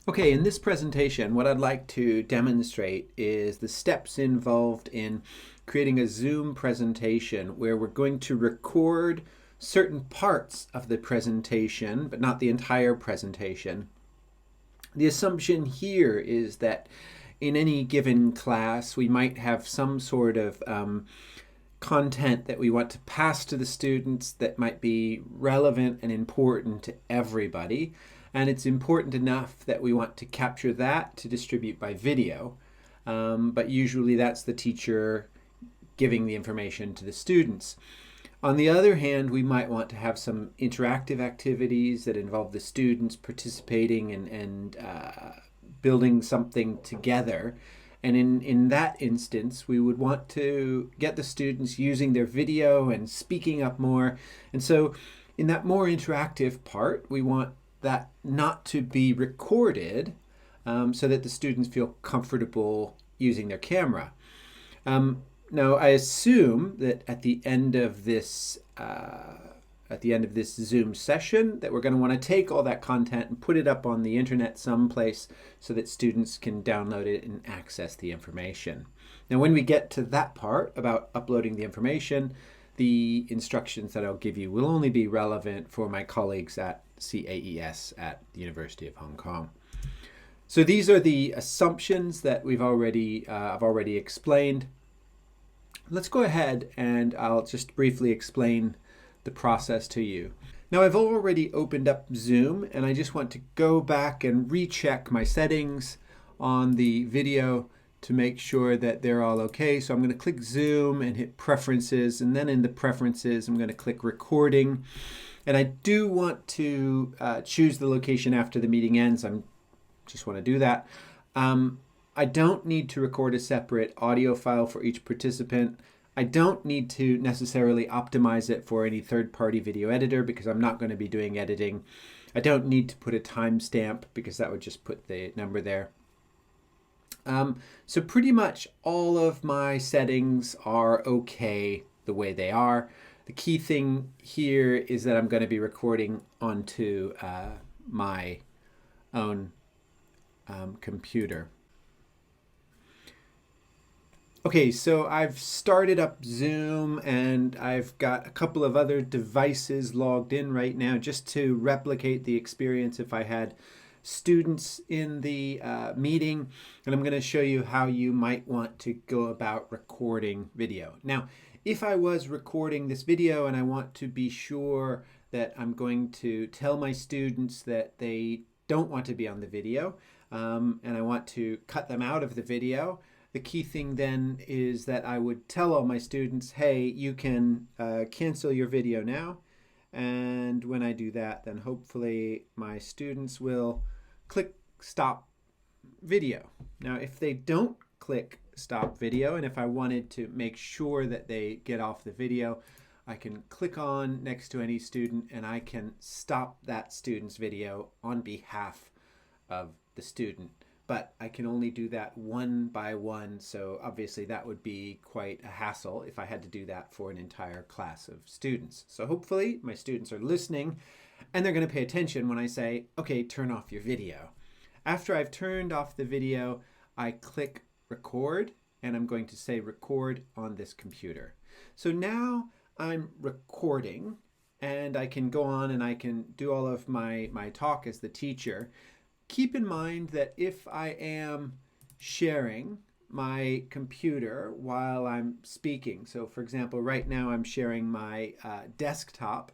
Okay, in this presentation, what I'd like to demonstrate is the steps involved in creating a Zoom presentation where we're going to record certain parts of the presentation, but not the entire presentation. The assumption here is that in any given class, we might have some sort of content that we want to pass to the students that might be relevant and important to everybody. And it's important enough that we want to capture that to distribute by video. But usually that's the teacher giving the information to the students. On the other hand, we might want to have some interactive activities that involve the students participating and building something together. And in that instance, we would want to get the students using their video and speaking up more. And so in that more interactive part, we want that not to be recorded so that the students feel comfortable using their camera. Now, I assume that at the end of this Zoom session that we're going to want to take all that content and put it up on the internet someplace so that students can download it and access the information. Now, when we get to that part about uploading the information, the instructions that I'll give you will only be relevant for my colleagues at CAES at the University of Hong Kong. So these are the assumptions that I've already explained. Let's go ahead and I'll just briefly explain the process to you. Now, I've already opened up Zoom and I just want to go back and recheck my settings on the video to make sure that they're all okay. So I'm going to click Zoom and hit Preferences, and then in the Preferences I'm going to click Recording. And I do want to choose the location after the meeting ends. I just want to do that. I don't need to record a separate audio file for each participant. I don't need to necessarily optimize it for any third-party video editor because I'm not going to be doing editing. I don't need to put a timestamp because that would just put the number there. So pretty much all of my settings are okay the way they are. The key thing here is that I'm going to be recording onto my own computer. Okay, so I've started up Zoom and I've got a couple of other devices logged in right now just to replicate the experience if I had students in the meeting. And I'm going to show you how you might want to go about recording video. Now, if I was recording this video and I want to be sure that I'm going to tell my students that they don't want to be on the video and I want to cut them out of the video, the key thing then is that I would tell all my students, hey, you can cancel your video now. And when I do that, then hopefully my students will click stop video. Now, if they don't click stop video, and if I wanted to make sure that they get off the video, I can click on next to any student and I can stop that student's video on behalf of the student. But I can only do that one by one, so obviously that would be quite a hassle if I had to do that for an entire class of students. So hopefully my students are listening and they're going to pay attention when I say, okay, turn off your video. After I've turned off the video, I click record and I'm going to say record on this computer. So now I'm recording and I can go on and I can do all of my talk as the teacher. Keep in mind that if I am sharing my computer while I'm speaking, so for example, right now I'm sharing my desktop,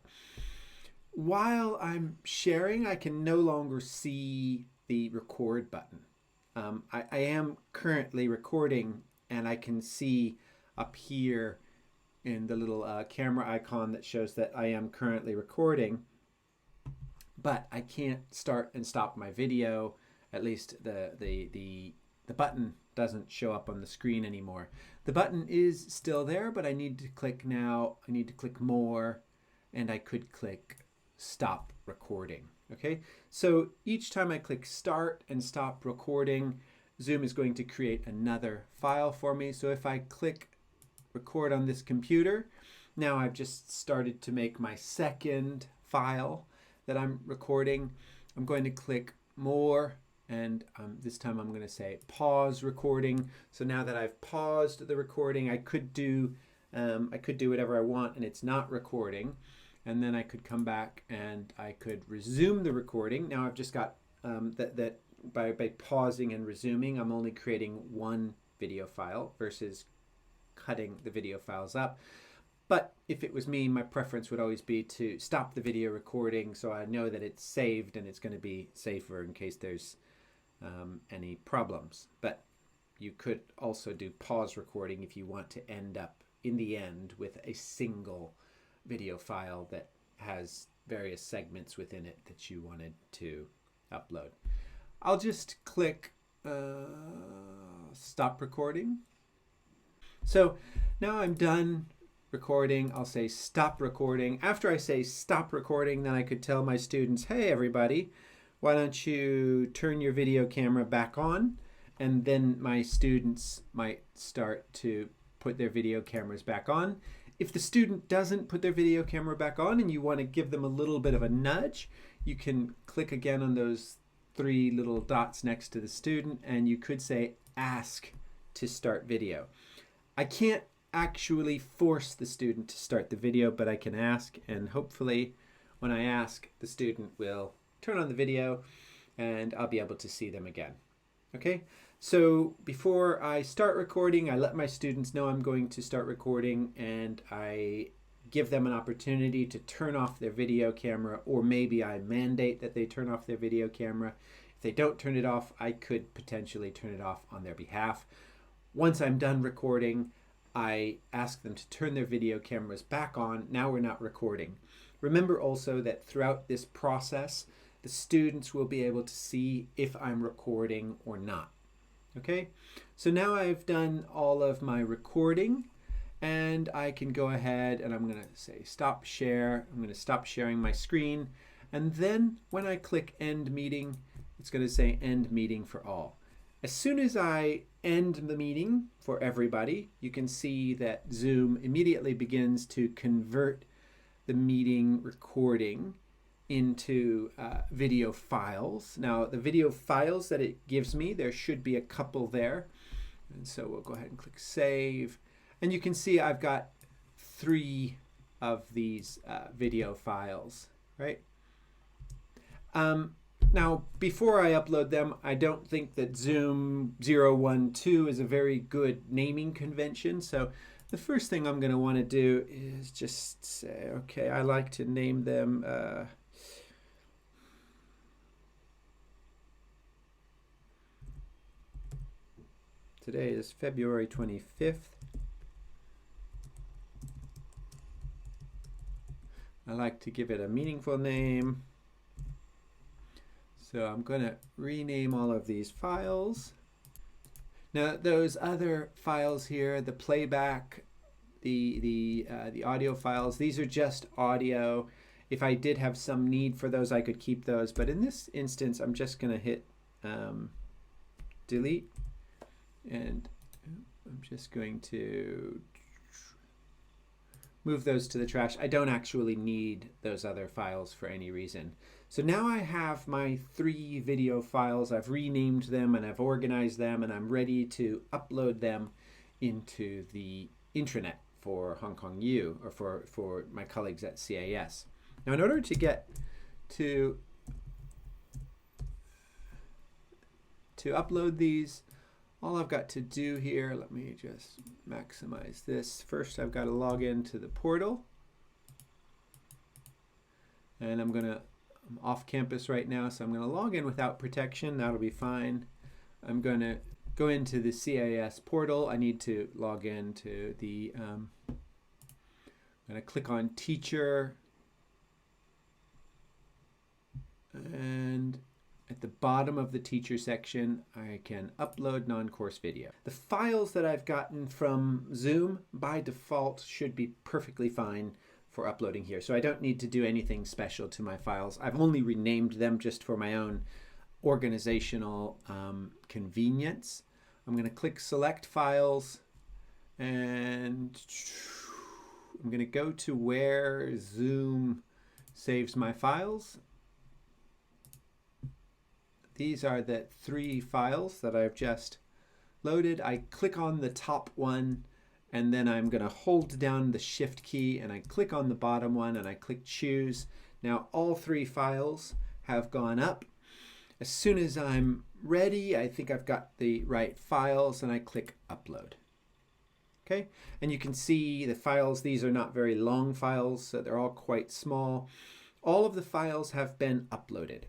while I'm sharing, I can no longer see the record button. I am currently recording and I can see up here in the little camera icon that shows that I am currently recording. But I can't start and stop my video. At least the button doesn't show up on the screen anymore. The button is still there, but I need to click now. I need to click more, and I could click stop recording. Okay, so each time I click start and stop recording, Zoom is going to create another file for me. So if I click record on this computer, now I've just started to make my second file that I'm recording. I'm going to click more And this time I'm going to say pause recording. So now that I've paused the recording, I could do whatever I want and it's not recording. And then I could come back and I could resume the recording. Now I've just got that by pausing and resuming, I'm only creating one video file versus cutting the video files up. But if it was me, my preference would always be to stop the video recording so I know that it's saved and it's going to be safer in case there's any problems. But you could also do pause recording if you want to end up in the end with a single video file that has various segments within it that you wanted to upload. I'll just click stop recording. So now I'm done recording. I'll say stop recording. After I say stop recording, then I could tell my students, hey everybody, why don't you turn your video camera back on? And then my students might start to put their video cameras back on. If the student doesn't put their video camera back on and you want to give them a little bit of a nudge, you can click again on those three little dots next to the student and you could say ask to start video. I can't actually force the student to start the video, but I can ask, and hopefully when I ask, the student will turn on the video and I'll be able to see them again. Okay, so before I start recording, I let my students know I'm going to start recording and I give them an opportunity to turn off their video camera, or maybe I mandate that they turn off their video camera. If they don't turn it off, I could potentially turn it off on their behalf. Once I'm done recording, I ask them to turn their video cameras back on. Now we're not recording. Remember also that throughout this process, the students will be able to see if I'm recording or not. Okay, so now I've done all of my recording and I can go ahead and I'm going to say stop share. I'm going to stop sharing my screen. And then when I click end meeting, it's going to say end meeting for all. As soon as I end the meeting for everybody, you can see that Zoom immediately begins to convert the meeting recording into video files. Now the video files that it gives me, there should be a couple there. And so we'll go ahead and click save. And you can see I've got 3 of these video files, right? Now, before I upload them, I don't think that Zoom 012 is a very good naming convention. So the first thing I'm going to want to do is just say, okay, I like to name them today is February 25th. I like to give it a meaningful name. So I'm going to rename all of these files. Now those other files here, the playback, the audio files, these are just audio. If I did have some need for those, I could keep those. But in this instance, I'm just going to hit delete. And I'm just going to move those to the trash. I don't actually need those other files for any reason. So now I have my 3 video files. I've renamed them and I've organized them and I'm ready to upload them into the intranet for Hong Kong U, or for my colleagues at CAES. Now in order to get to upload these, all I've got to do here, let me just maximize this. First I've got to log into the portal. And I'm off campus right now, so I'm going to log in without protection. That'll be fine. I'm going to go into the CAES portal. I need to log into the, I'm going to click on teacher. And at the bottom of the teacher section, I can upload non-course video. The files that I've gotten from Zoom by default should be perfectly fine for uploading here. So I don't need to do anything special to my files. I've only renamed them just for my own organizational convenience. I'm going to click select files and I'm going to go to where Zoom saves my files. these are the 3 files that I've just loaded. I click on the top one, and then I'm going to hold down the Shift key, and I click on the bottom one, and I click Choose. Now all 3 files have gone up. As soon as I'm ready, I think I've got the right files, and I click Upload. Okay, and you can see the files. These are not very long files, so they're all quite small. All of the files have been uploaded.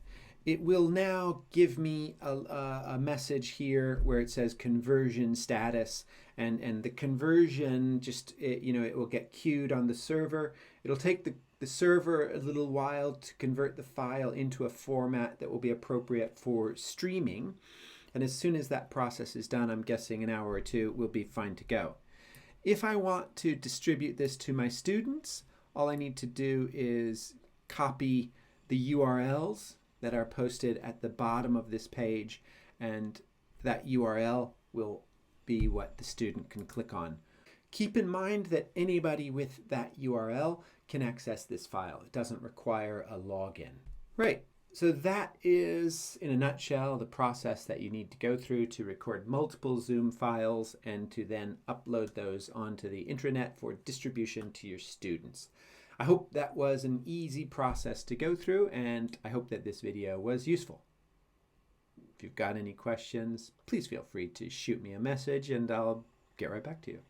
It will now give me a message here where it says conversion status, and the conversion it will get queued on the server. It'll take the server a little while to convert the file into a format that will be appropriate for streaming. And as soon as that process is done, I'm guessing an hour or two, we'll be fine to go. If I want to distribute this to my students, all I need to do is copy the URLs that are posted at the bottom of this page, and that URL will be what the student can click on. Keep in mind that anybody with that URL can access this file. It doesn't require a login. Right, so that is, in a nutshell, the process that you need to go through to record multiple Zoom files and to then upload those onto the intranet for distribution to your students. I hope that was an easy process to go through, and I hope that this video was useful. If you've got any questions, please feel free to shoot me a message and I'll get right back to you.